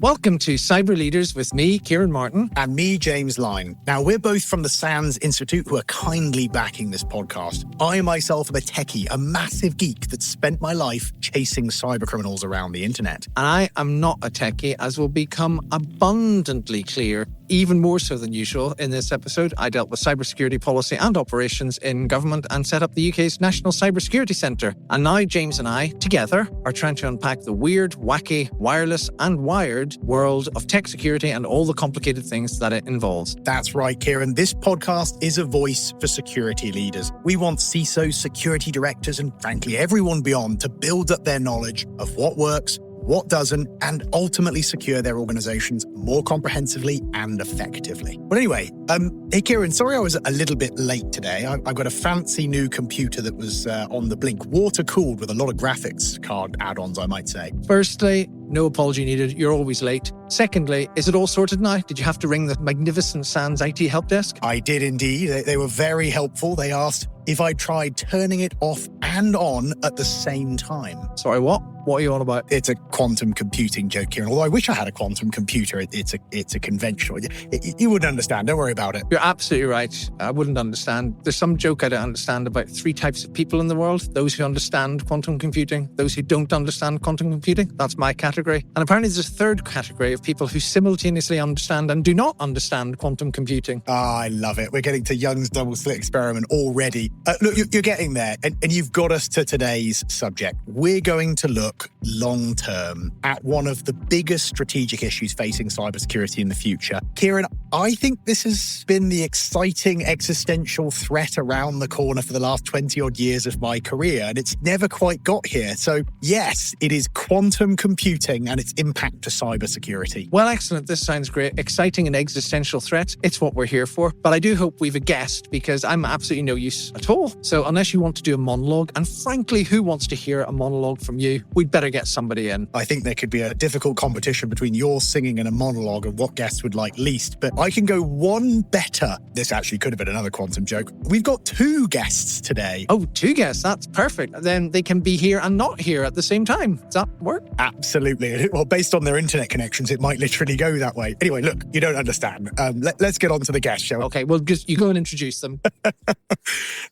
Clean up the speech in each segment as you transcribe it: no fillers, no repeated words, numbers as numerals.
Welcome to Cyber Leaders with me, Ciaran Martin. And me, James Line. Now, we're both from the SANS Institute who are kindly backing this podcast. I myself am a techie, a massive geek that spent my life chasing cyber criminals around the internet. And I am not a techie, as will become abundantly clear, even more so than usual in this episode. I dealt with cybersecurity policy and operations in government and set up the UK's National Cybersecurity Centre. And now James and I, together, are trying to unpack the weird, wacky, wireless and wired world of tech security and all the complicated things that it involves. That's right, Ciaran. This podcast is a voice for security leaders. We want CISOs, security directors, and frankly, everyone beyond to build up their knowledge of what works, what doesn't, and ultimately secure their organizations more comprehensively and effectively. But anyway, hey, Ciaran, sorry I was a little bit late today. I've got a fancy new computer that was on the blink, water-cooled with a lot of graphics card add-ons, I might say. Firstly, no apology needed. You're always late. Secondly, is it all sorted now? Did you have to ring the magnificent SANS IT help desk? I did indeed. They were very helpful. They asked if I tried turning it off and on at the same time. Sorry, what? What are you on about? It's a quantum computing joke, Ciaran. Although I wish I had a quantum computer. It's a conventional. You wouldn't understand. Don't worry about it. You're absolutely right. I wouldn't understand. There's some joke I don't understand about 3 types of people in the world. Those who understand quantum computing, those who don't understand quantum computing. That's my category. And apparently there's a third category of people who simultaneously understand and do not understand quantum computing. I love it. We're getting to Young's double slit experiment already. Look, you're getting there. And you've got us to today's subject. We're going to look long-term at one of the biggest strategic issues facing cybersecurity in the future. Ciaran, I think this has been the exciting existential threat around the corner for the last 20-odd years of my career, and it's never quite got here. So yes, it is quantum computing and its impact to cybersecurity. Well, excellent. This sounds great. Exciting and existential threat. It's what we're here for. But I do hope we've a guest, because I'm absolutely no use at all. So unless you want to do a monologue, and frankly, who wants to hear a monologue from you? We'd better get somebody in. I think there could be a difficult competition between your singing and a monologue of what guests would like least, but I can go one better. This actually could have been another quantum joke. We've got 2 guests today. Oh, 2 guests. That's perfect. Then they can be here and not here at the same time. Does that work? Absolutely. Well, based on their internet connections, it might literally go that way. Anyway, look, you don't understand. Let's get on to the guest, shall we? Okay, well, just you go and introduce them.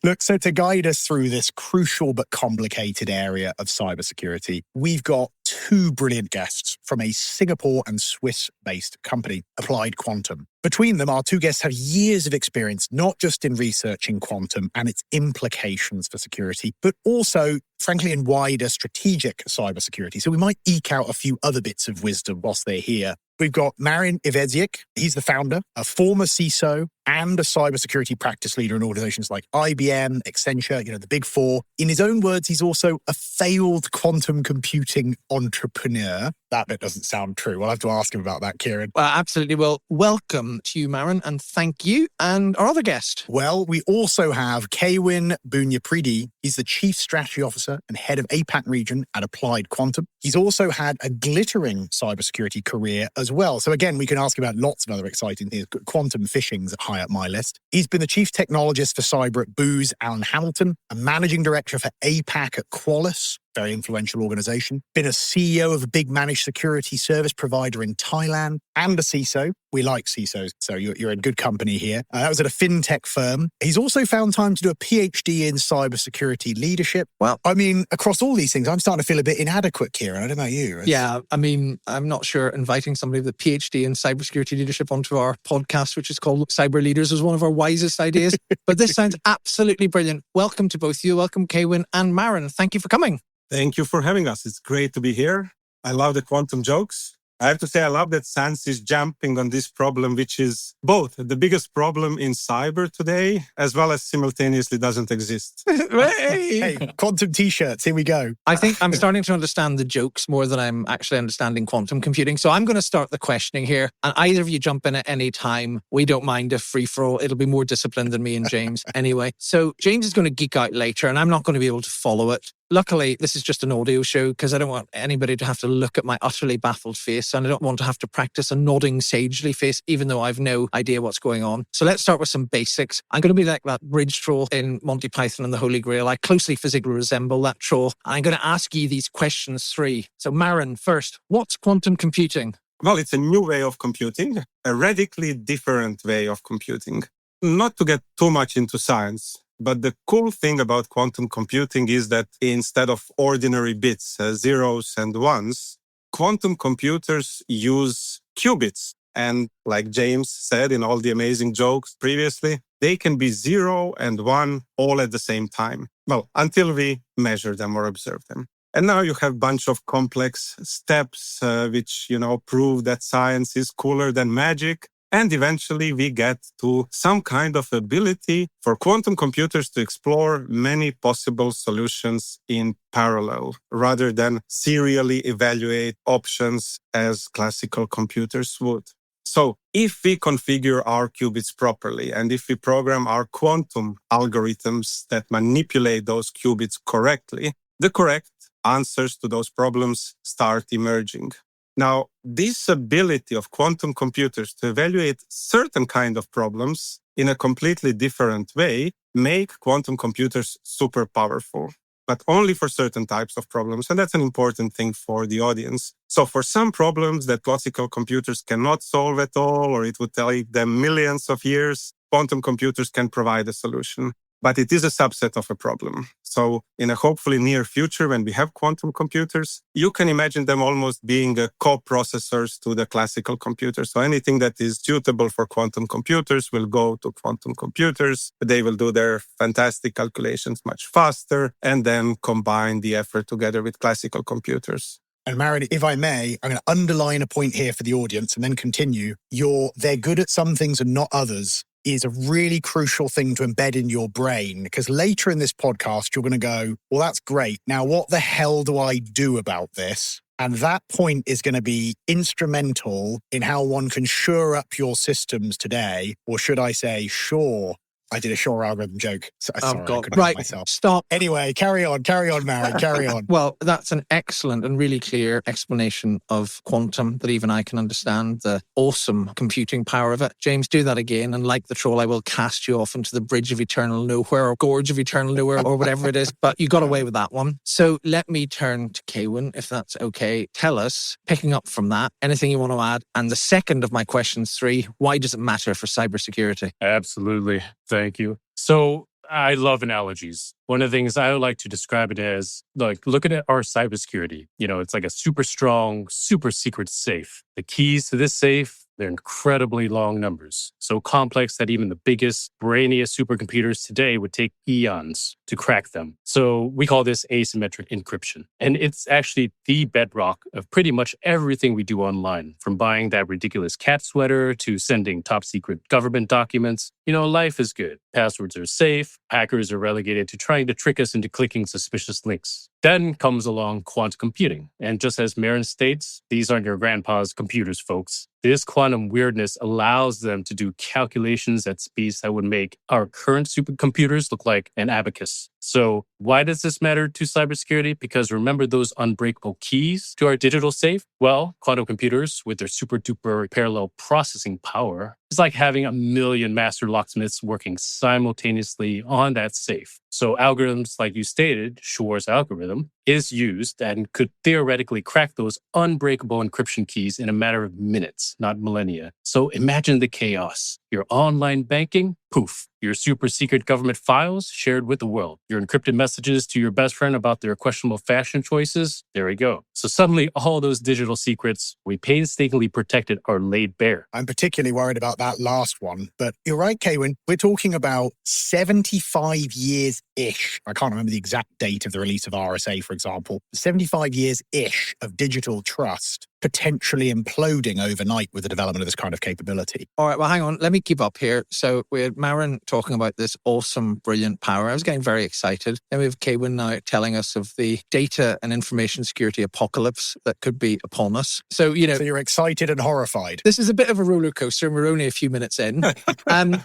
Look, so to guide us through this crucial but complicated area of cybersecurity, we've got 2 brilliant guests from a Singapore and Swiss-based company, Applied Quantum. Between them, our 2 guests have years of experience, not just in researching quantum and its implications for security, but also, frankly, in wider strategic cybersecurity. So we might eke out a few other bits of wisdom whilst they're here. We've got Marin Ivezic. He's the founder, a former CISO, and a cybersecurity practice leader in organizations like IBM, Accenture, the big 4. In his own words, he's also a failed quantum computing entrepreneur. That bit doesn't sound true. We'll have to ask him about that, Ciaran. Well, absolutely. Well, welcome to you, Marin, and thank you. And our other guest. Well, we also have Kawin Boonyapredee. He's the Chief Strategy Officer and Head of APAC region at Applied Quantum. He's also had a glittering cybersecurity career as well. So again, we can ask about lots of other exciting things. Quantum phishing's high up my list. He's been the Chief Technologist for Cyber at Booz Allen Hamilton, a Managing Director for APAC at Qualys, very influential organization, been a CEO of a big managed security service provider in Thailand, and a CISO. We like CISOs, so you're in good company here. That was at a fintech firm. He's also found time to do a PhD in cybersecurity leadership. Well, I mean, across all these things, I'm starting to feel a bit inadequate, Ciaran. I don't know about you. Yeah, I mean, I'm not sure inviting somebody with a PhD in cybersecurity leadership onto our podcast, which is called Cyber Leaders, was one of our wisest ideas. But this sounds absolutely brilliant. Welcome to both of you. Welcome, Kawin and Marin. Thank you for coming. Thank you for having us. It's great to be here. I love the quantum jokes. I have to say, I love that SANS is jumping on this problem, which is both the biggest problem in cyber today, as well as simultaneously doesn't exist. Hey, quantum t-shirts, here we go. I think I'm starting to understand the jokes more than I'm actually understanding quantum computing. So I'm going to start the questioning here. And either of you jump in at any time. We don't mind a free-for-all. It'll be more disciplined than me and James anyway. So James is going to geek out later, and I'm not going to be able to follow it. Luckily, this is just an audio show because I don't want anybody to have to look at my utterly baffled face, and I don't want to have to practice a nodding sagely face, even though I've no idea what's going on. So let's start with some basics. I'm going to be like that bridge troll in Monty Python and the Holy Grail. I closely physically resemble that troll. I'm going to ask you these questions 3. So Marin, first, what's quantum computing? Well, it's a new way of computing, a radically different way of computing. Not to get too much into science, but the cool thing about quantum computing is that instead of ordinary bits, zeros and ones, quantum computers use qubits. And like James said in all the amazing jokes previously, they can be 0 and 1 all at the same time. Well, until we measure them or observe them. And now you have a bunch of complex steps which, prove that science is cooler than magic. And eventually we get to some kind of ability for quantum computers to explore many possible solutions in parallel, rather than serially evaluate options as classical computers would. So if we configure our qubits properly, and if we program our quantum algorithms that manipulate those qubits correctly, the correct answers to those problems start emerging. Now, this ability of quantum computers to evaluate certain kind of problems in a completely different way make quantum computers super powerful, but only for certain types of problems. And that's an important thing for the audience. So for some problems that classical computers cannot solve at all, or it would take them millions of years, quantum computers can provide a solution. But it is a subset of a problem. So in a hopefully near future, when we have quantum computers, you can imagine them almost being co-processors to the classical computers. So anything that is suitable for quantum computers will go to quantum computers. They will do their fantastic calculations much faster and then combine the effort together with classical computers. And Marin, if I may, I'm going to underline a point here for the audience and then continue. They're good at some things and not others is a really crucial thing to embed in your brain, because later in this podcast, you're going to go, well, that's great. Now, what the hell do I do about this? And that point is going to be instrumental in how one can shore up your systems today. Or should I say, shore? I did a shore algorithm joke. Sorry, I couldn't help myself. Stop. Anyway, carry on, Marin, carry on. Well, that's an excellent and really clear explanation of quantum that even I can understand the awesome computing power of it. James, do that again. And like the troll, I will cast you off into the bridge of eternal nowhere or gorge of eternal nowhere or whatever it is. But you got away with that one. So let me turn to Kawin, if that's okay. Tell us, picking up from that, anything you want to add. And the second of my questions 3, why does it matter for cybersecurity? Absolutely. Thank you. So I love analogies. One of the things I like to describe it as, like, looking at our cybersecurity. It's like a super strong, super secret safe. The keys to this safe, they're incredibly long numbers. So complex that even the biggest, brainiest supercomputers today would take eons to crack them. So we call this asymmetric encryption. And it's actually the bedrock of pretty much everything we do online, from buying that ridiculous cat sweater to sending top secret government documents. Life is good. Passwords are safe. Hackers are relegated to trying to trick us into clicking suspicious links. Then comes along quantum computing. And just as Marin states, these aren't your grandpa's computers, folks. This quantum weirdness allows them to do calculations at speeds that would make our current supercomputers look like an abacus. So why does this matter to cybersecurity? Because remember those unbreakable keys to our digital safe? Well, quantum computers with their super duper parallel processing power is like having a million master locksmiths working simultaneously on that safe. So algorithms, like you stated, Shore's algorithm, is used and could theoretically crack those unbreakable encryption keys in a matter of minutes, not millennia. So imagine the chaos. Your online banking, poof. Your super secret government files shared with the world. Your encrypted messages to your best friend about their questionable fashion choices, there we go. So suddenly all those digital secrets we painstakingly protected are laid bare. I'm particularly worried about that last one, but you're right, Kawin. We're talking about 75 years-ish. I can't remember the exact date of the release of RSA, for example. 75 years-ish of digital trust potentially imploding overnight with the development of this kind of capability. All right, well, hang on. Let me keep up here. So we had Marin talking about this awesome, brilliant power. I was getting very excited. Then we have Kawin now telling us of the data and information security apocalypse that could be upon us. So, So you're excited and horrified. This is a bit of a roller coaster, and we're only a few minutes in.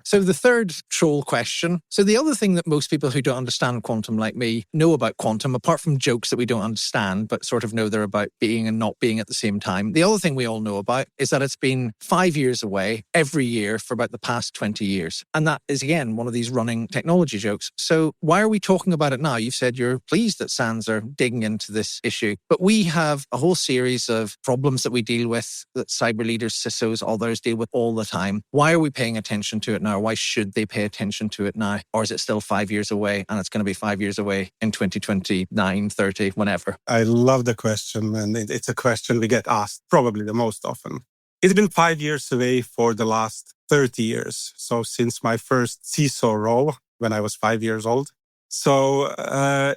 So the third troll question. So the other thing that most people who don't understand quantum like me know about quantum, apart from jokes that we don't understand, but sort of know they're about being and not being at the same time. The other thing we all know about is that it's been 5 years away every year for about the past 20 years. And that is, again, one of these running technology jokes. So why are we talking about it now? You've said you're pleased that SANS are digging into this issue, but we have a whole series of problems that we deal with that cyber leaders, CISOs, others deal with all the time. Why are we paying attention to it now? Why should they pay attention to it now? Or is it still 5 years away and it's going to be 5 years away in 2029, 30, whenever? I love the question, and it's a question we get asked probably the most often. It's been 5 years away for the last 30 years. So since my first CISO role when I was 5 years old. So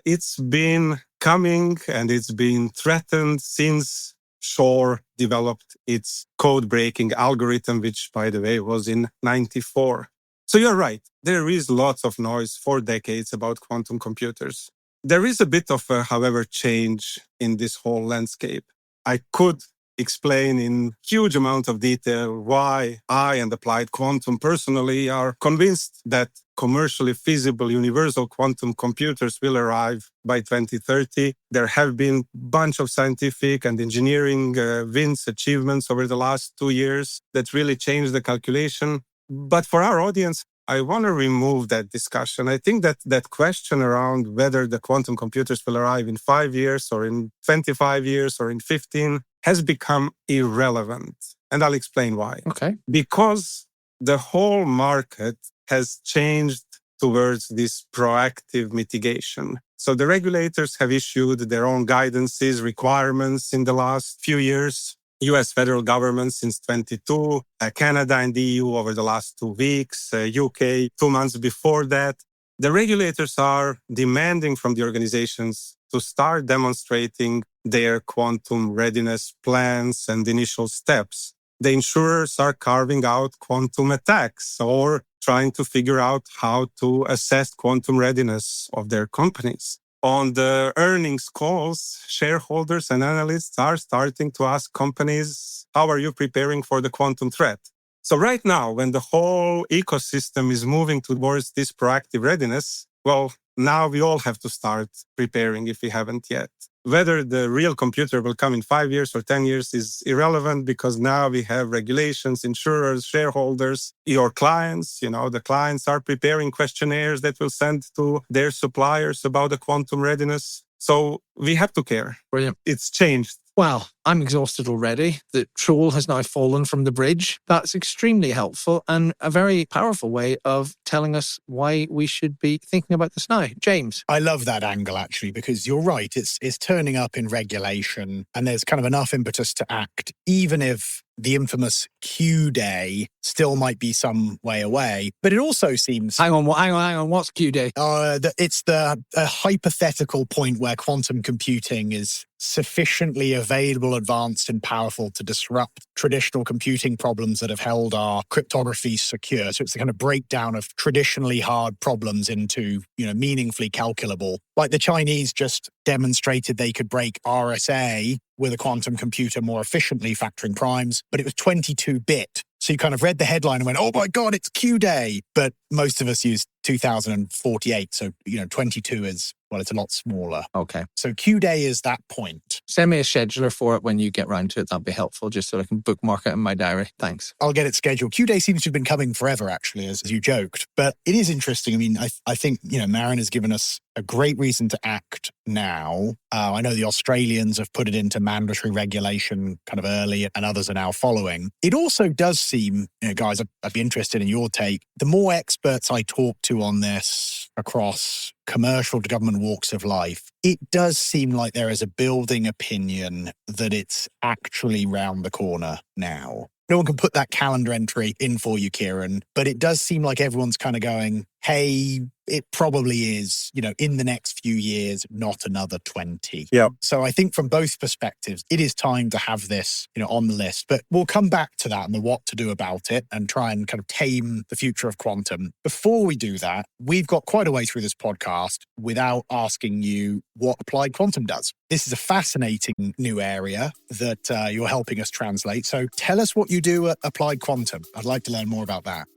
it's been coming and it's been threatened since Shore developed its code-breaking algorithm, which, by the way, was in 94. So you're right. There is lots of noise for decades about quantum computers. There is a bit of a, however, change in this whole landscape. I could explain in huge amount of detail why I and Applied Quantum personally are convinced that commercially feasible universal quantum computers will arrive by 2030. There have been a bunch of scientific and engineering wins, achievements over the last 2 years that really changed the calculation. But for our audience, I want to remove that discussion. I think that that question around whether the quantum computers will arrive in 5 years or in 25 years or in 15 has become irrelevant. And I'll explain why. Okay. Because the whole market has changed towards this proactive mitigation. So the regulators have issued their own guidances, requirements in the last few years. US federal government since 22, Canada and the EU over the last 2 weeks, UK 2 months before that. The regulators are demanding from the organizations to start demonstrating their quantum readiness plans and initial steps. The insurers are carving out quantum attacks or trying to figure out how to assess quantum readiness of their companies. On the earnings calls, shareholders and analysts are starting to ask companies, how are you preparing for the quantum threat? So right now, when the whole ecosystem is moving towards this proactive readiness, well, now we all have to start preparing if we haven't yet. Whether the real computer will come in 5 years or 10 years is irrelevant because now we have regulations, insurers, shareholders, your clients. The clients are preparing questionnaires that will send to their suppliers about the quantum readiness. So we have to care. Brilliant. It's changed. Well, I'm exhausted already. The troll has now fallen from the bridge. That's extremely helpful and a very powerful way of telling us why we should be thinking about this now. James. I love that angle, actually, because you're right. It's turning up in regulation and there's kind of enough impetus to act, even if the infamous Q day still might be some way away. But it also seems... Hang on. What's Q day? It's the hypothetical point where quantum computing is sufficiently available, advanced, and powerful to disrupt traditional computing problems that have held our cryptography secure. So it's the kind of breakdown of traditionally hard problems into, meaningfully calculable. Like the Chinese just demonstrated they could break RSA with a quantum computer more efficiently, factoring primes, but it was 22-bit. So you kind of read the headline and went, oh my God, it's Q day. But most of us use 2048. So, 22 is, well, it's a lot smaller. Okay. So Q day is that point. Send me a scheduler for it when you get round to it. That'd be helpful, just so I can bookmark it in my diary. Thanks. I'll get it scheduled. Q day seems to have been coming forever, actually, as you joked. But it is interesting. I mean, I think, Marin has given us a great reason to act now. I know the Australians have put it into mandatory regulation kind of early and others are now following. It also does seem, guys, I'd be interested in your take. The more experts I talk to on this across commercial to government walks of life, it does seem like there is a building opinion that it's actually round the corner now. No one can put that calendar entry in for you, Ciaran, but it does seem like everyone's kind of going, hey, it probably is, in the next few years, not another 20. Yeah. So I think from both perspectives, it is time to have this, on the list. But we'll come back to that and the what to do about it and try and kind of tame the future of quantum. Before we do that, we've got quite a way through this podcast without asking you what applied quantum does. This is a fascinating new area that you're helping us translate. So tell us what you do at Applied Quantum. I'd like to learn more about that.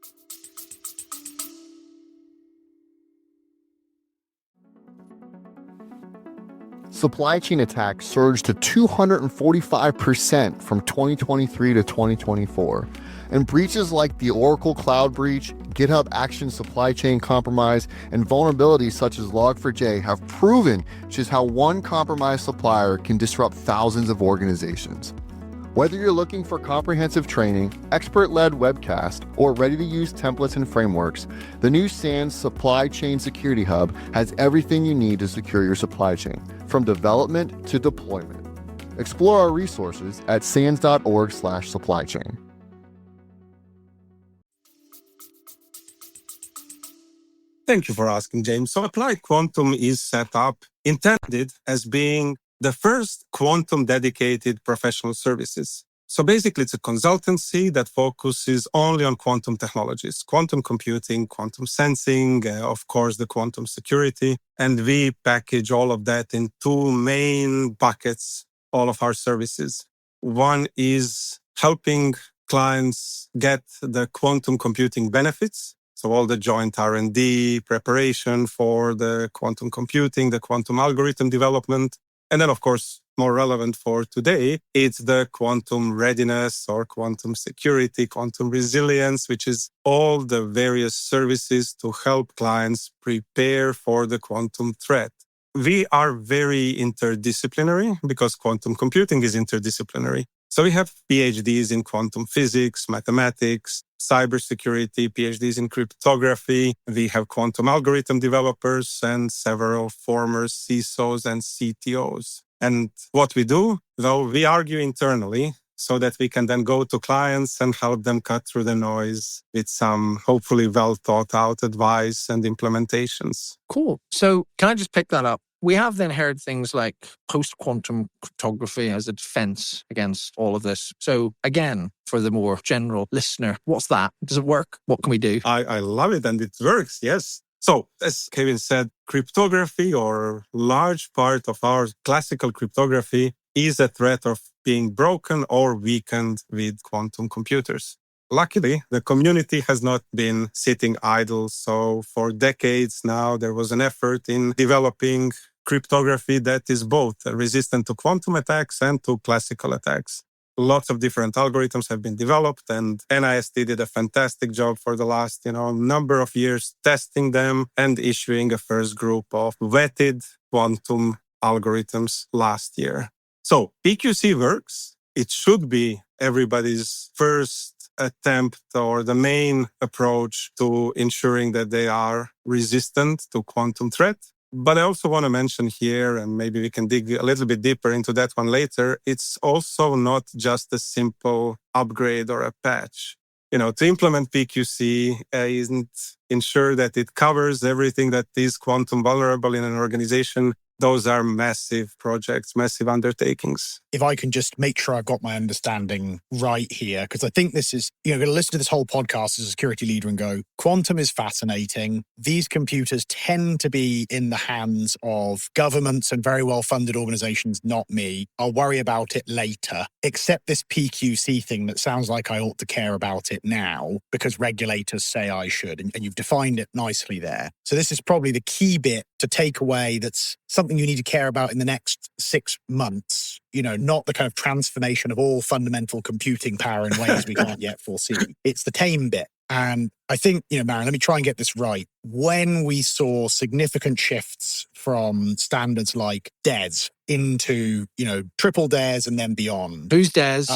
supply chain attacks surged to 245% from 2023 to 2024. And breaches like the Oracle Cloud breach, GitHub Action supply chain compromise, and vulnerabilities such as Log4j have proven just how one compromised supplier can disrupt thousands of organizations. Whether you're looking for comprehensive training, expert-led webcast, or ready-to-use templates and frameworks, the new SANS Supply Chain Security Hub has everything you need to secure your supply chain, from development to deployment. Explore our resources at sans.org/supplychain. Thank you for asking, James. So Applied Quantum is set up, intended as being the first quantum dedicated professional services. So basically, it's a consultancy that focuses only on quantum technologies, quantum computing, quantum sensing, of course, the quantum security. And we package all of that in two main buckets, all of our services. One is helping clients get the quantum computing benefits. So all the joint R&D preparation for the quantum computing, the quantum algorithm development. And then, of course, more relevant for today, it's the quantum readiness or quantum security, quantum resilience, which is all the various services to help clients prepare for the quantum threat. We are very interdisciplinary because quantum computing is interdisciplinary. So we have PhDs in quantum physics, mathematics, cybersecurity, PhDs in cryptography. We have quantum algorithm developers and several former CISOs and CTOs. And what we do, though, we argue internally so that we can then go to clients and help them cut through the noise with some hopefully well thought out advice and implementations. Cool. So can I just pick that up? We have then heard things like post-quantum cryptography as a defense against all of this. So again, for the more general listener, what's that? Does it work? What can we do? I love it and it works, yes. So as Kevin said, cryptography or large part of our classical cryptography is a threat of being broken or weakened with quantum computers. Luckily, the community has not been sitting idle. So for decades now, there was an effort in developing cryptography that is both resistant to quantum attacks and to classical attacks. Lots of different algorithms have been developed, and NIST did a fantastic job for the last, number of years testing them and issuing a first group of vetted quantum algorithms last year. So PQC works. It should be everybody's first attempt or the main approach to ensuring that they are resistant to quantum threat. But I also want to mention here, and maybe we can dig a little bit deeper into that one later, it's also not just a simple upgrade or a patch. To implement PQC isn't ensure that it covers everything that is quantum vulnerable in an organization. Those are massive projects, massive undertakings. If I can just make sure I've got my understanding right here, because I think this is, going to listen to this whole podcast as a security leader and go, quantum is fascinating. These computers tend to be in the hands of governments and very well-funded organizations, not me. I'll worry about it later, except this PQC thing that sounds like I ought to care about it now because regulators say I should. And you've defined it nicely there. So this is probably the key bit to take away that's something you need to care about in the next 6 months, not the kind of transformation of all fundamental computing power in ways we can't yet foresee. It's the tame bit. And I think, Marin, let me try and get this right. When we saw significant shifts from standards like DES into, triple DES and then beyond. Who's Des?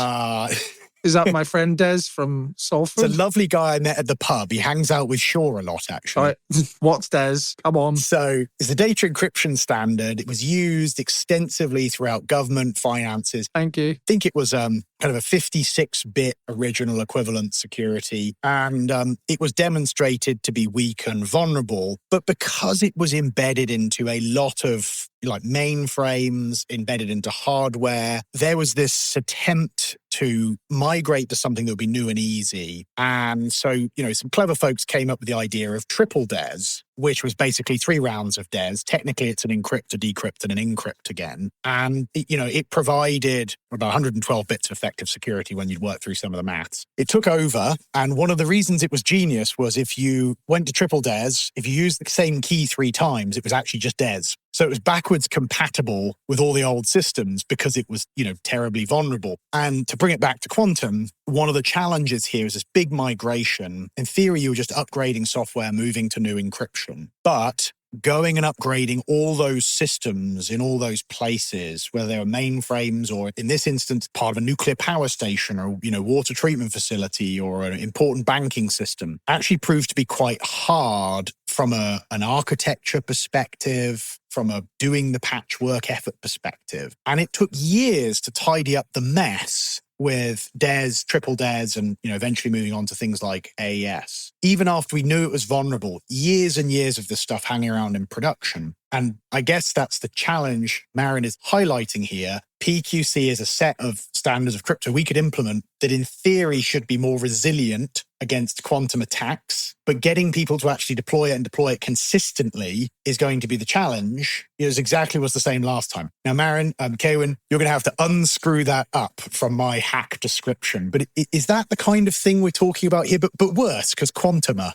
Is that my friend Des from Salford? It's a lovely guy I met at the pub. He hangs out with Shaw a lot, actually. All right. What's Des? Come on. So it's a data encryption standard. It was used extensively throughout government finances. Thank you. I think it was kind of a 56-bit original equivalent security. And it was demonstrated to be weak and vulnerable. But because it was embedded into a lot of mainframes, embedded into hardware, there was this attempt to migrate to something that would be new and easy. And so, some clever folks came up with the idea of triple DES, which was basically 3 rounds of DES. Technically, it's an encrypt, a decrypt, and an encrypt again. And, it provided about 112 bits of effective security when you'd work through some of the maths. It took over, and one of the reasons it was genius was if you went to triple DES, if you used the same key 3 times, it was actually just DES. So it was backwards compatible with all the old systems because it was, terribly vulnerable. And to bring it back to quantum, one of the challenges here is this big migration. In theory, you were just upgrading software, moving to new encryption. But going and upgrading all those systems in all those places, whether they were mainframes or, in this instance, part of a nuclear power station or, water treatment facility or an important banking system, actually proved to be quite hard from an architecture perspective, from a doing the patchwork effort perspective. And it took years to tidy up the mess with DES, triple DES, and eventually moving on to things like AES. Even after we knew it was vulnerable, years and years of this stuff hanging around in production. And I guess that's the challenge Marin is highlighting here. PQC is a set of standards of crypto we could implement that in theory should be more resilient against quantum attacks, but getting people to actually deploy it and deploy it consistently is going to be the challenge. It was exactly what's the same last time. Now, Marin, Kawin, you're going to have to unscrew that up from my hack description. But is that the kind of thing we're talking about here? But worse, because quantuma.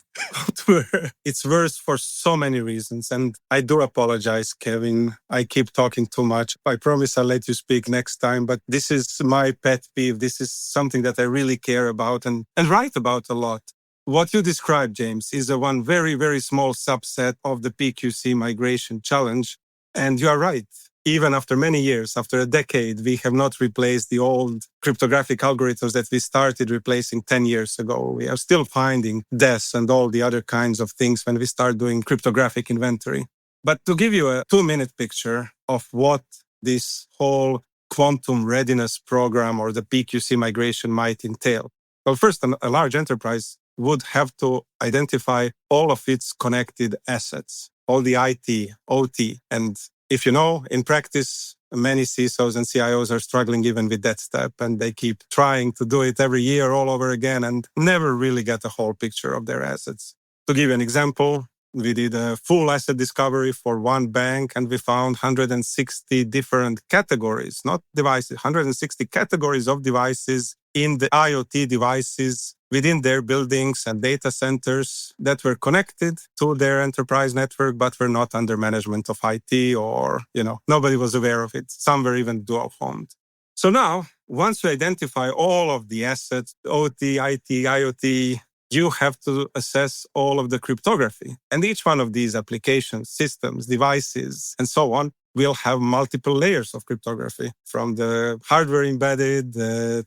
It's worse for so many reasons. And I do apologize, Kevin. I keep talking too much. I promise I'll let you speak next time. But this is my pet peeve. This is something that I really care about and write about a lot. What you described, James, is one very, very small subset of the PQC migration challenge. And you are right. Even after many years, after a decade, we have not replaced the old cryptographic algorithms that we started replacing 10 years ago. We are still finding DES and all the other kinds of things when we start doing cryptographic inventory. But to give you a 2-minute picture of what this whole quantum readiness program or the PQC migration might entail. Well, first, a large enterprise would have to identify all of its connected assets, all the IT, OT, and if you know, in practice, many CISOs and CIOs are struggling even with that step, and they keep trying to do it every year all over again and never really get a whole picture of their assets. To give you an example, we did a full asset discovery for one bank, and we found 160 different categories, not devices, 160 categories of devices in the IoT devices within their buildings and data centers that were connected to their enterprise network, but were not under management of IT or, nobody was aware of it. Some were even dual-homed. So now, once you identify all of the assets, OT, IT, IoT, you have to assess all of the cryptography. And each one of these applications, systems, devices, and so on, will have multiple layers of cryptography, from the hardware embedded,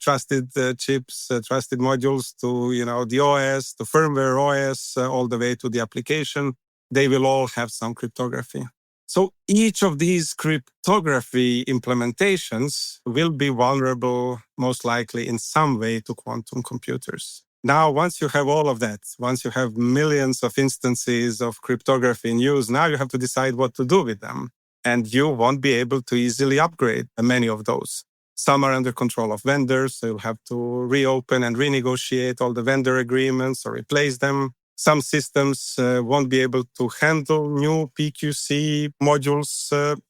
trusted chips, trusted modules, to the OS, to firmware OS, all the way to the application. They will all have some cryptography. So each of these cryptography implementations will be vulnerable, most likely in some way, to quantum computers. Now, once you have all of that, once you have millions of instances of cryptography in use, now you have to decide what to do with them. And you won't be able to easily upgrade many of those. Some are under control of vendors, so you'll have to reopen and renegotiate all the vendor agreements or replace them. Some systems won't be able to handle new PQC modules,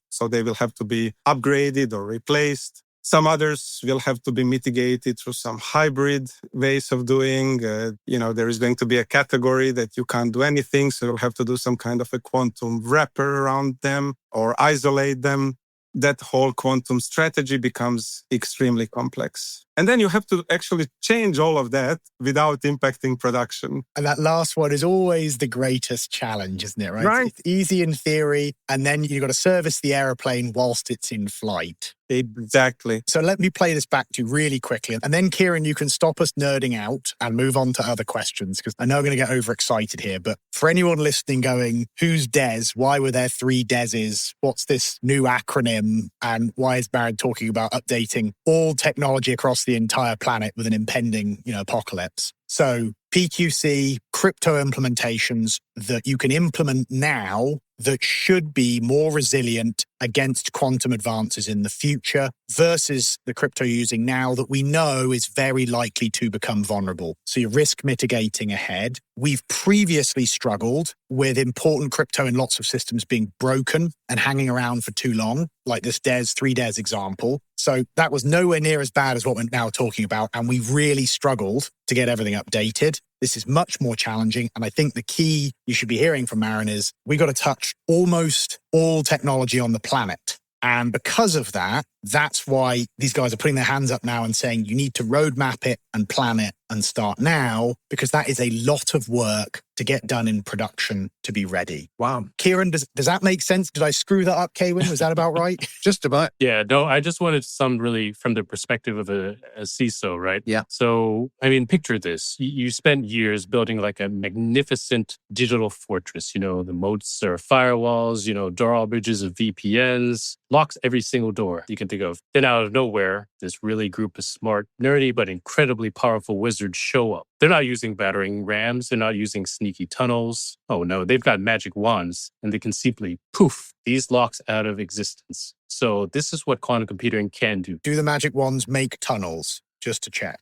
so they will have to be upgraded or replaced. Some others will have to be mitigated through some hybrid ways of doing. There is going to be a category that you can't do anything, so you'll have to do some kind of a quantum wrapper around them or isolate them. That whole quantum strategy becomes extremely complex. And then you have to actually change all of that without impacting production. And that last one is always the greatest challenge, isn't it? Right. It's easy in theory, and then you've got to service the airplane whilst it's in flight. Exactly. So let me play this back to you really quickly. And then, Ciaran, you can stop us nerding out and move on to other questions, because I know I'm going to get overexcited here. But for anyone listening going, who's DES? Why were there 3 DESes? What's this new acronym? And why is Marin talking about updating all technology across the entire planet with an impending, apocalypse? So PQC, crypto implementations that you can implement now that should be more resilient against quantum advances in the future versus the crypto you're using now that we know is very likely to become vulnerable. So you're risk mitigating ahead. We've previously struggled with important crypto in lots of systems being broken and hanging around for too long, like this 3 DES example. So that was nowhere near as bad as what we're now talking about. And we really struggled to get everything updated. This is much more challenging. And I think the key you should be hearing from Marin is we got to touch almost all technology on the planet. And because of that, that's why these guys are putting their hands up now and saying you need to roadmap it and plan it and start now, because that is a lot of work to get done in production to be ready. Wow. Ciaran, does that make sense? Did I screw that up, Kawin? Was that about right? Just about. Yeah, no, I just wanted some really from the perspective of a CISO, right? Yeah. So, I mean, picture this. You spent years building like a magnificent digital fortress. The moats are firewalls, drawbridges of VPNs, locks every single door you can think of. Then out of nowhere, this really group of smart, nerdy, but incredibly powerful wizards show up. They're not using battering rams. They're not using sneaky tunnels. Oh no, they've got magic wands and they can simply poof these locks out of existence. So this is what quantum computing can do. Do the magic wands make tunnels? Just to check.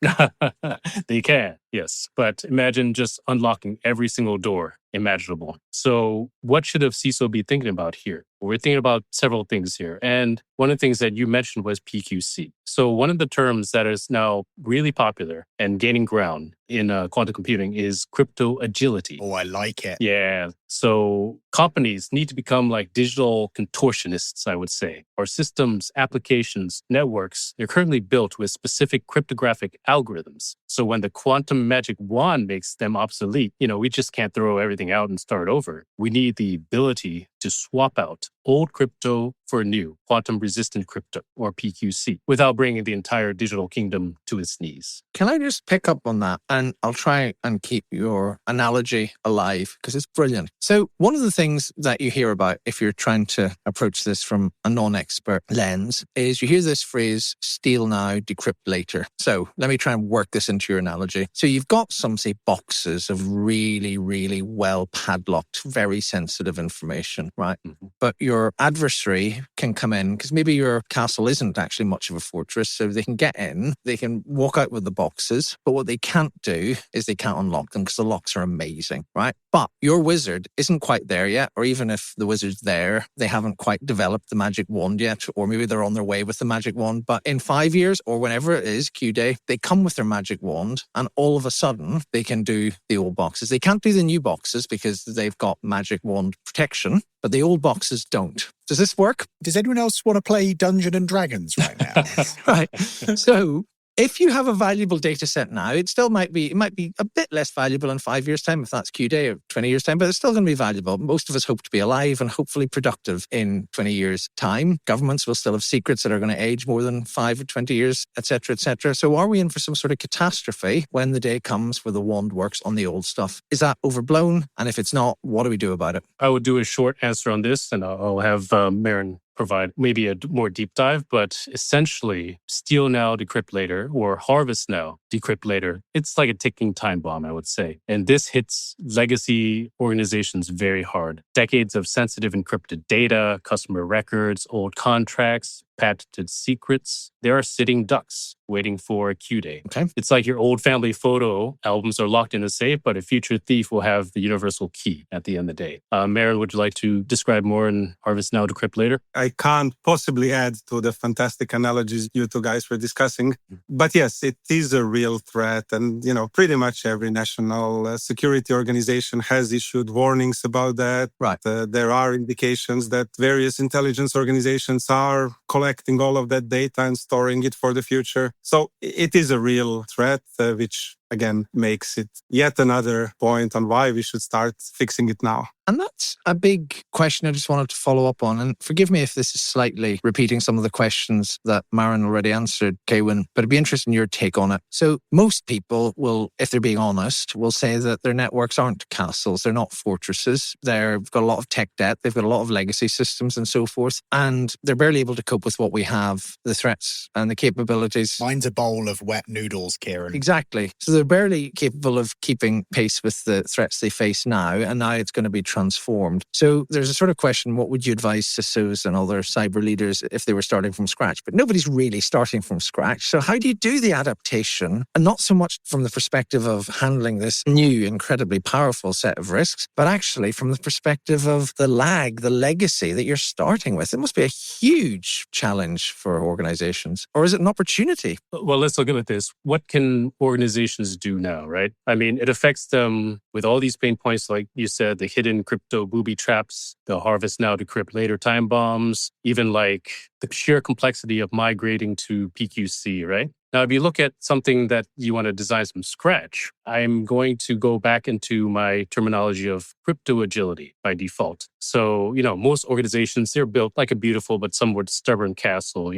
They can, yes. But imagine just unlocking every single door imaginable. So what should a CISO be thinking about here? We're thinking about several things here. And one of the things that you mentioned was PQC. So one of the terms that is now really popular and gaining ground in quantum computing is crypto agility. Oh, I like it. Yeah. So companies need to become like digital contortionists, I would say. Our systems, applications, networks, they're currently built with specific cryptographic algorithms. So when the quantum magic wand makes them obsolete, we just can't throw everything out and start over. We need the ability to swap out old crypto for new quantum-resistant crypto, or PQC, without bringing the entire digital kingdom to its knees. Can I just pick up on that? And I'll try and keep your analogy alive because it's brilliant. So one of the things that you hear about if you're trying to approach this from a non-expert lens is you hear this phrase, steal now, decrypt later. So let me try and work this into your analogy. So you've got some, say, boxes of really, really well padlocked, very sensitive information, right? Mm-hmm. But your adversary can come in because maybe your castle isn't actually much of a fortress. So they can get in, they can walk out with the boxes, but what they can't do is they can't unlock them because the locks are amazing, right? But your wizard isn't quite there yet, or even if the wizard's there, they haven't quite developed the magic wand yet, or maybe they're on their way with the magic wand. But in 5 years or whenever it is, Q day, they come with their magic wand and all of a sudden they can do the old boxes. They can't do the new boxes because they've got magic wand protection, but the old boxes don't. Does this work? Does anyone else want to play Dungeons and Dragons right now? Right. So if you have a valuable data set now, it might be a bit less valuable in 5 years' time, if that's Q day, or 20 years' time, but it's still going to be valuable. Most of us hope to be alive and hopefully productive in 20 years' time. Governments will still have secrets that are going to age more than 5 or 20 years, et cetera, et cetera. So are we in for some sort of catastrophe when the day comes where the wand works on the old stuff? Is that overblown? And if it's not, what do we do about it? I would do a short answer on this, and I'll have Marin provide maybe a more deep dive, but essentially steal now, decrypt later, or harvest now, decrypt later. It's like a ticking time bomb, I would say. And this hits legacy organizations very hard. Decades of sensitive encrypted data, customer records, old contracts, patented secrets. There are sitting ducks waiting for a Q day. Okay. It's like your old family photo albums are locked in a safe, but a future thief will have the universal key at the end of the day. Marin, would you like to describe more in Harvest Now, Decrypt Later? I can't possibly add to the fantastic analogies you two guys were discussing. But yes, it is a real threat. And, pretty much every national security organization has issued warnings about that. Right. There are indications that various intelligence organizations are collecting all of that data and storing it for the future. So it is a real threat, which again makes it yet another point on why we should start fixing it now. And that's a big question I just wanted to follow up on. And forgive me if this is slightly repeating some of the questions that Marin already answered, Kawin, but it'd be interesting in your take on it. So most people will, if they're being honest, will say that their networks aren't castles. They're not fortresses. They've got a lot of tech debt. They've got a lot of legacy systems and so forth. And they're barely able to cope with what we have, the threats and the capabilities. Mine's a bowl of wet noodles, Ciaran. Exactly. So they're barely capable of keeping pace with the threats they face now. And now it's going to be transformed. So there's a sort of question, what would you advise CISOs and other cyber leaders if they were starting from scratch? But nobody's really starting from scratch. So how do you do the adaptation? And not so much from the perspective of handling this new, incredibly powerful set of risks, but actually from the perspective of the lag, the legacy that you're starting with. It must be a huge challenge for organizations. Or is it an opportunity? Well, let's look at this. What can organizations exchanges do now, right? I mean, it affects them with all these pain points, like you said, the hidden crypto booby traps, the harvest now, decrypt later time bombs, even like the sheer complexity of migrating to PQC, right? Now, if you look at something that you want to design from scratch, I'm going to go back into my terminology of crypto agility by default. So, most organizations, they're built like a beautiful but somewhat stubborn castle,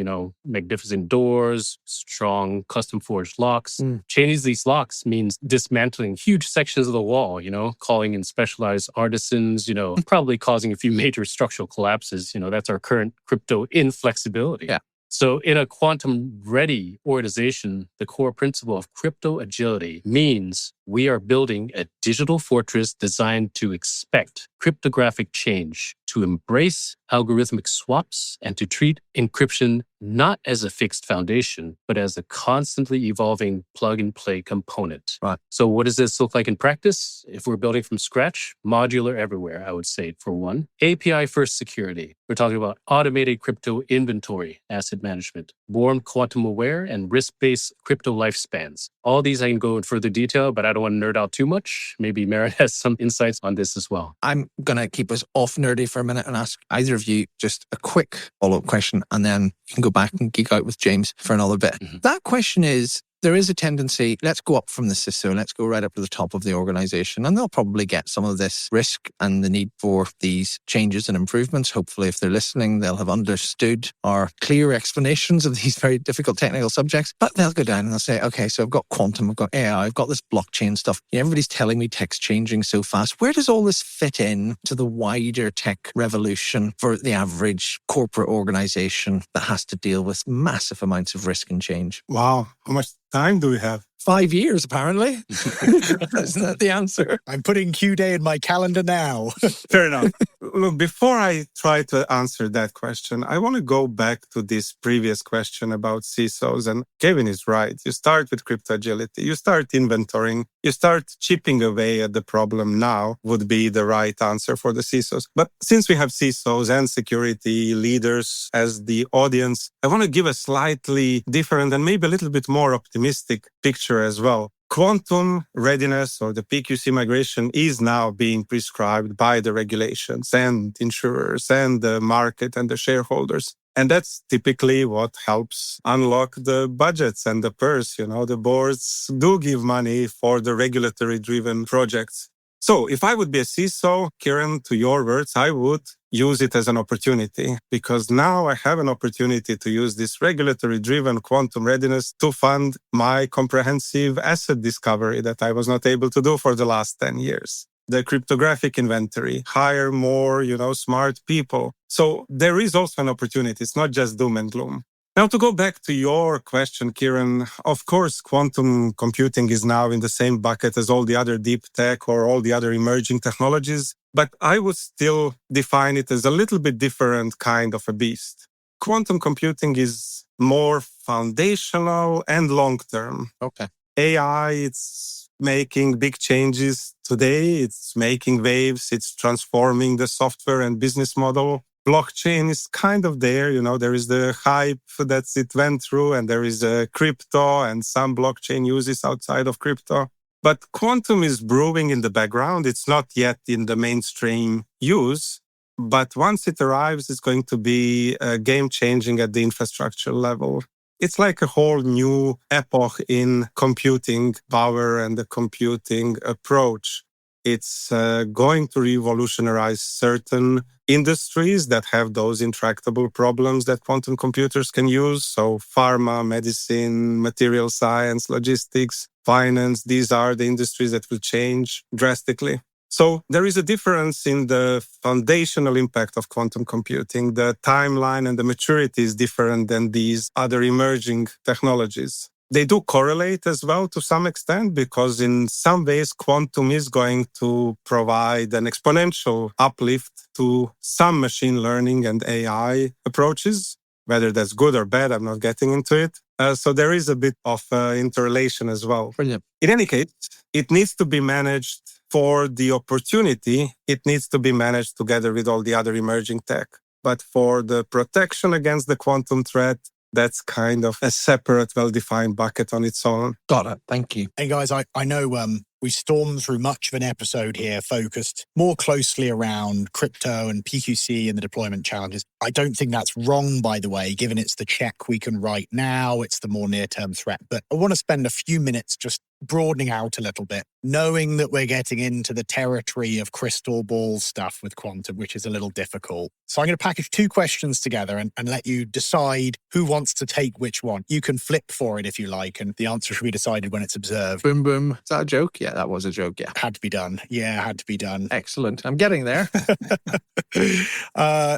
magnificent doors, strong custom forged locks. Changing these locks means dismantling huge sections of the wall, calling in specialized artisans, probably causing a few major structural collapses. That's our current crypto inflexibility. Yeah. So in a quantum-ready organization, the core principle of crypto agility means we are building a digital fortress designed to expect cryptographic change, to embrace algorithmic swaps, and to treat encryption not as a fixed foundation, but as a constantly evolving plug-and-play component. Right. So what does this look like in practice? If we're building from scratch, modular everywhere, I would say, for one. API-first security. We're talking about automated crypto inventory, asset management, born quantum-aware, and risk-based crypto lifespans. All these I can go in further detail, but I don't want to nerd out too much. Maybe Marin has some insights on this as well. I'm going to keep us off nerdy for a minute and ask either of you just a quick follow-up question, and then you can go back and geek out with James for another bit. Mm-hmm. That question is, there is a tendency, let's go up from the CISO, let's go right up to the top of the organization, and they'll probably get some of this risk and the need for these changes and improvements. Hopefully, if they're listening, they'll have understood our clear explanations of these very difficult technical subjects. But they'll go down and they'll say, okay, so I've got quantum, I've got AI, I've got this blockchain stuff. Everybody's telling me tech's changing so fast. Where does all this fit in to the wider tech revolution for the average corporate organization that has to deal with massive amounts of risk and change? Wow. How much time do we have? 5 years, apparently. Isn't that the answer? I'm putting Q Day in my calendar now. Fair enough. Look, before I try to answer that question, I want to go back to this previous question about CISOs. And Kevin is right. You start with crypto agility. You start inventorying. You start chipping away at the problem now would be the right answer for the CISOs. But since we have CISOs and security leaders as the audience, I want to give a slightly different and maybe a little bit more optimistic picture as well. Quantum readiness or the PQC migration is now being prescribed by the regulations and insurers and the market and the shareholders. And that's typically what helps unlock the budgets and the purse. The boards do give money for the regulatory driven projects. So if I would be a CISO, Ciaran, to your words, I would use it as an opportunity because now I have an opportunity to use this regulatory-driven quantum readiness to fund my comprehensive asset discovery that I was not able to do for the last 10 years. The cryptographic inventory, hire more, smart people. So there is also an opportunity. It's not just doom and gloom. Now, to go back to your question, Ciaran, of course, quantum computing is now in the same bucket as all the other deep tech or all the other emerging technologies, but I would still define it as a little bit different kind of a beast. Quantum computing is more foundational and long-term. Okay. AI, it's making big changes today. It's making waves. It's transforming the software and business model. Blockchain is kind of there, there is the hype that it went through and there is a crypto and some blockchain uses outside of crypto. But quantum is brewing in the background. It's not yet in the mainstream use. But once it arrives, it's going to be game-changing at the infrastructure level. It's like a whole new epoch in computing power and the computing approach. It's going to revolutionize certain industries that have those intractable problems that quantum computers can use. So pharma, medicine, material science, logistics, finance, these are the industries that will change drastically. So there is a difference in the foundational impact of quantum computing. The timeline and the maturity is different than these other emerging technologies. They do correlate as well to some extent because in some ways quantum is going to provide an exponential uplift to some machine learning and AI approaches. Whether that's good or bad, I'm not getting into it. So there is a bit of interrelation as well. Brilliant. In any case, it needs to be managed for the opportunity. It needs to be managed together with all the other emerging tech. But for the protection against the quantum threat, that's kind of a separate, well-defined bucket on its own. Got it. Thank you. Hey guys, I know we stormed through much of an episode here focused more closely around crypto and PQC and the deployment challenges. I don't think that's wrong, by the way, given it's the check we can write now, it's the more near-term threat. But I want to spend a few minutes just broadening out a little bit, knowing that we're getting into the territory of crystal ball stuff with quantum, which is a little difficult. So I'm going to package two questions together and let you decide who wants to take which one. You can flip for it if you like, and the answer should be decided when it's observed. Boom, boom. Is that a joke? Yeah, that was a joke. Yeah. Had to be done. Yeah, had to be done. Excellent. I'm getting there.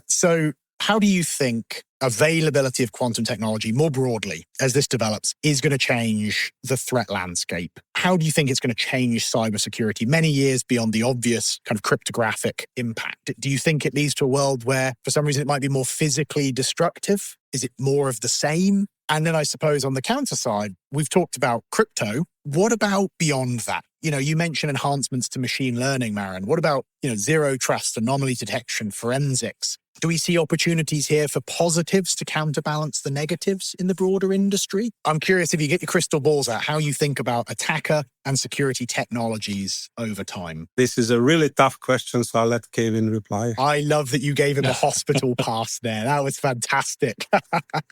So how do you think availability of quantum technology more broadly as this develops is going to change the threat landscape? How do you think it's going to change cybersecurity many years beyond the obvious kind of cryptographic impact? Do you think it leads to a world where for some reason it might be more physically destructive? Is it more of the same? And then I suppose on the counter side, we've talked about crypto. What about beyond that? You mentioned enhancements to machine learning, Marin. What about, zero trust, anomaly detection, forensics? Do we see opportunities here for positives to counterbalance the negatives in the broader industry? I'm curious if you get your crystal balls out, how you think about attacker and security technologies over time. This is a really tough question, so I'll let Kawin reply. I love that you gave him a hospital pass there. That was fantastic.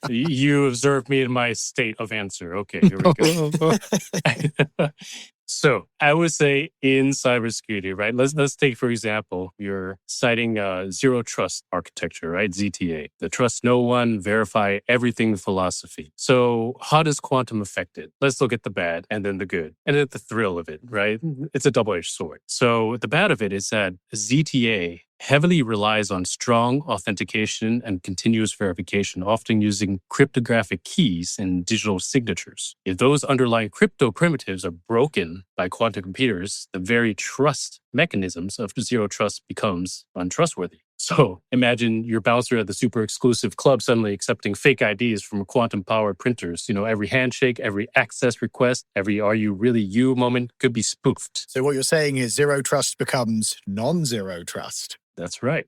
You observed me in my state of answer. Okay, here we go. So I would say in cybersecurity, right? Let's take, for example, you're citing zero trust architecture, right? ZTA, the trust no one, verify everything philosophy. So how does quantum affect it? Let's look at the bad and then the good and then the thrill of it, right? It's a double-edged sword. So the bad of it is that ZTA heavily relies on strong authentication and continuous verification, often using cryptographic keys and digital signatures. If those underlying crypto primitives are broken by quantum computers, the very trust mechanisms of zero trust becomes untrustworthy. So imagine your bouncer at the super exclusive club suddenly accepting fake IDs from quantum-powered printers. Every handshake, every access request, every "are you really you" moment could be spoofed. So what you're saying is zero trust becomes non-zero trust. That's right.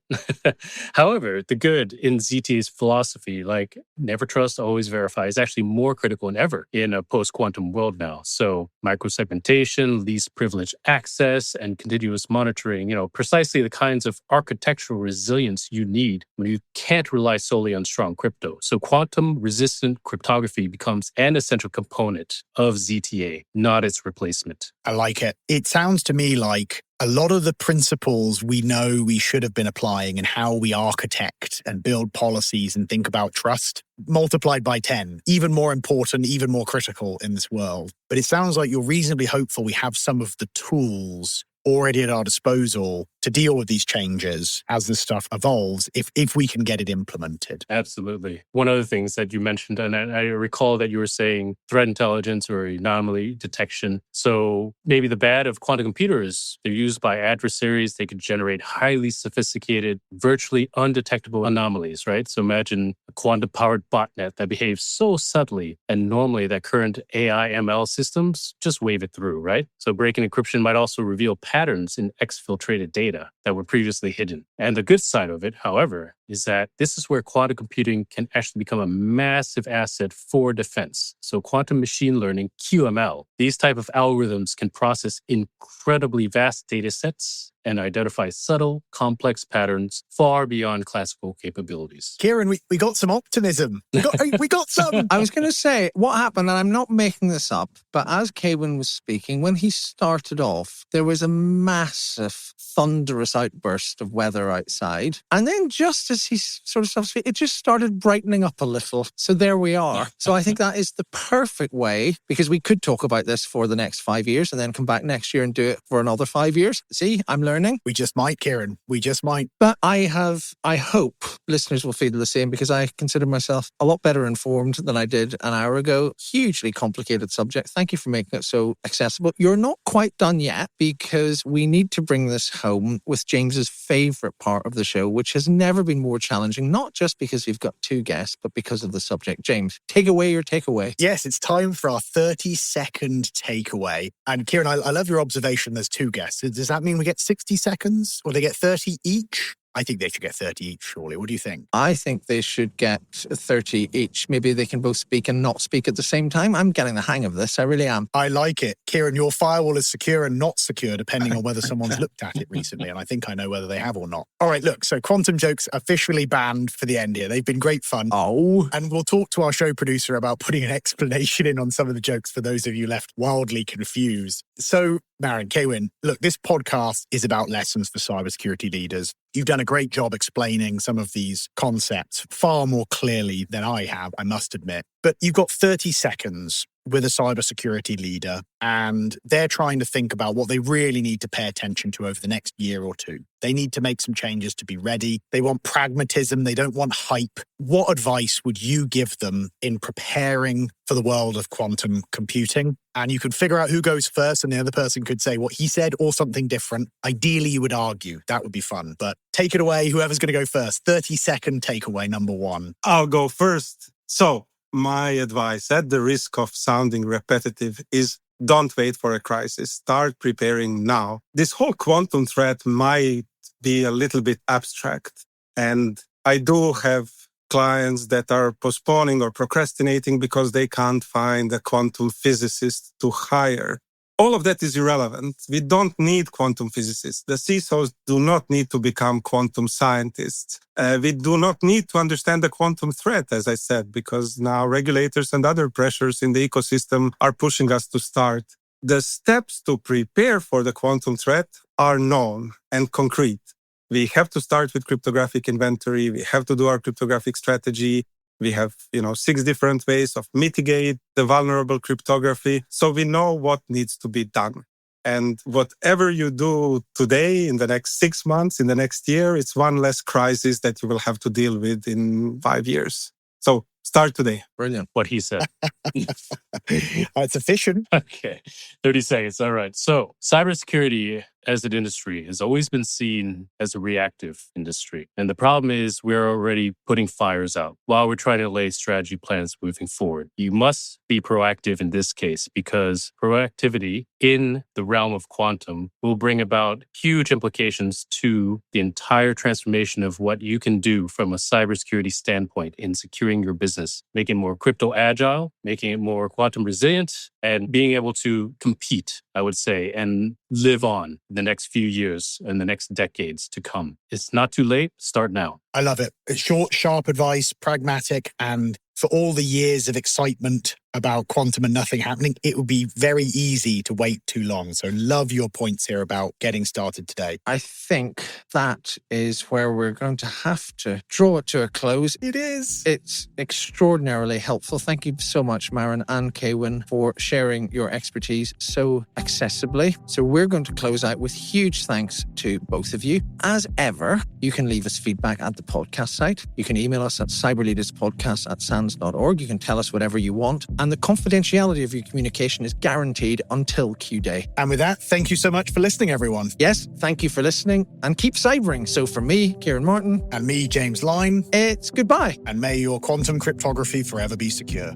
However, the good in ZT's philosophy, like never trust, always verify, is actually more critical than ever in a post-quantum world now. So microsegmentation, least privileged access, and continuous monitoring, precisely the kinds of architectural resilience you need when you can't rely solely on strong crypto. So quantum-resistant cryptography becomes an essential component of ZTA, not its replacement. I like it. It sounds to me like a lot of the principles we know we should have been applying in how we architect and build policies and think about trust multiplied by 10, even more important, even more critical in this world. But it sounds like you're reasonably hopeful we have some of the tools already at our disposal to deal with these changes as this stuff evolves, if we can get it implemented. Absolutely. One of the things that you mentioned, and I recall that you were saying threat intelligence or anomaly detection. So maybe the bad of quantum computers, they're used by adversaries. They could generate highly sophisticated, virtually undetectable anomalies, right? So imagine a quantum-powered botnet that behaves so subtly, and normally that current AI ML systems just wave it through, right? So breaking encryption might also reveal patterns in exfiltrated data that were previously hidden. And the good side of it, however, is that this is where quantum computing can actually become a massive asset for defense. So quantum machine learning, QML, these type of algorithms can process incredibly vast data sets and identify subtle, complex patterns far beyond classical capabilities. Ciaran, we got some optimism. We got some. I was going to say, what happened, and I'm not making this up, but as Kawin was speaking, when he started off, there was a massive, thunderous outburst of weather outside. And then just as he sort of stopped speaking, it just started brightening up a little. So there we are. So I think that is the perfect way, because we could talk about this for the next 5 years and then come back next year and do it for another 5 years. See, I'm learning. We just might, Ciaran. We just might. But I hope listeners will feel the same, because I consider myself a lot better informed than I did an hour ago. Hugely complicated subject. Thank you for making it so accessible. You're not quite done yet, because we need to bring this home with James's favorite part of the show, which has never been more challenging, not just because we've got two guests, but because of the subject. James, take away your takeaway. Yes, it's time for our 30-second takeaway. And Ciaran, I love your observation there's two guests. Does that mean we get 60 seconds or they get 30 each? I think they should get 30 each, surely. What do you think? I think they should get 30 each. Maybe they can both speak and not speak at the same time. I'm getting the hang of this. I really am. I like it. Ciaran, your firewall is secure and not secure, depending on whether someone's looked at it recently. And I think I know whether they have or not. All right, look, so quantum jokes officially banned for the end here. They've been great fun. Oh. And we'll talk to our show producer about putting an explanation in on some of the jokes for those of you left wildly confused. So, Marin, Kawin, look, this podcast is about lessons for cybersecurity leaders. You've done a great job explaining some of these concepts far more clearly than I have, I must admit. But you've got 30 seconds with a cybersecurity leader, and they're trying to think about what they really need to pay attention to over the next year or two. They need to make some changes to be ready. They want pragmatism. They don't want hype. What advice would you give them in preparing for the world of quantum computing? And you could figure out who goes first, and the other person could say what he said or something different. Ideally, you would argue. That would be fun. But take it away. Whoever's going to go first. 30-second takeaway number one. I'll go first. So, my advice, at the risk of sounding repetitive, is don't wait for a crisis. Start preparing now. This whole quantum threat might be a little bit abstract. And I do have clients that are postponing or procrastinating because they can't find a quantum physicist to hire. All of that is irrelevant. We don't need quantum physicists. The CISOs do not need to become quantum scientists. We do not need to understand the quantum threat, as I said, because now regulators and other pressures in the ecosystem are pushing us to start. The steps to prepare for the quantum threat are known and concrete. We have to start with cryptographic inventory. We have to do our cryptographic strategy. We have, 6 different ways of mitigate the vulnerable cryptography. So we know what needs to be done. And whatever you do today, in the next 6 months, in the next year, it's one less crisis that you will have to deal with in 5 years. So start today. Brilliant. What he said. It's efficient. Okay. 30 seconds. All right. So cybersecurity as an industry has always been seen as a reactive industry. And the problem is we're already putting fires out while we're trying to lay strategy plans moving forward. You must be proactive in this case because proactivity in the realm of quantum will bring about huge implications to the entire transformation of what you can do from a cybersecurity standpoint in securing your business, making it more crypto agile, making it more quantum resilient, and being able to compete, I would say, and live on the next few years and the next decades to come. It's not too late. Start now. I love it. It's short, sharp advice, pragmatic, and for all the years of excitement about quantum and nothing happening, it would be very easy to wait too long. So love your points here about getting started today. I think that is where we're going to have to draw it to a close. It is. It's extraordinarily helpful. Thank you so much, Marin and Kawin, for sharing your expertise so accessibly. So we're going to close out with huge thanks to both of you. As ever, you can leave us feedback at the podcast site. You can email us at cyberleaderspodcast@sans.org. You can tell us whatever you want. And the confidentiality of your communication is guaranteed until Q-Day. And with that, thank you so much for listening, everyone. Yes, thank you for listening and keep cybering. So for me, Ciaran Martin, And me, James Line. it's goodbye. And may your quantum cryptography forever be secure.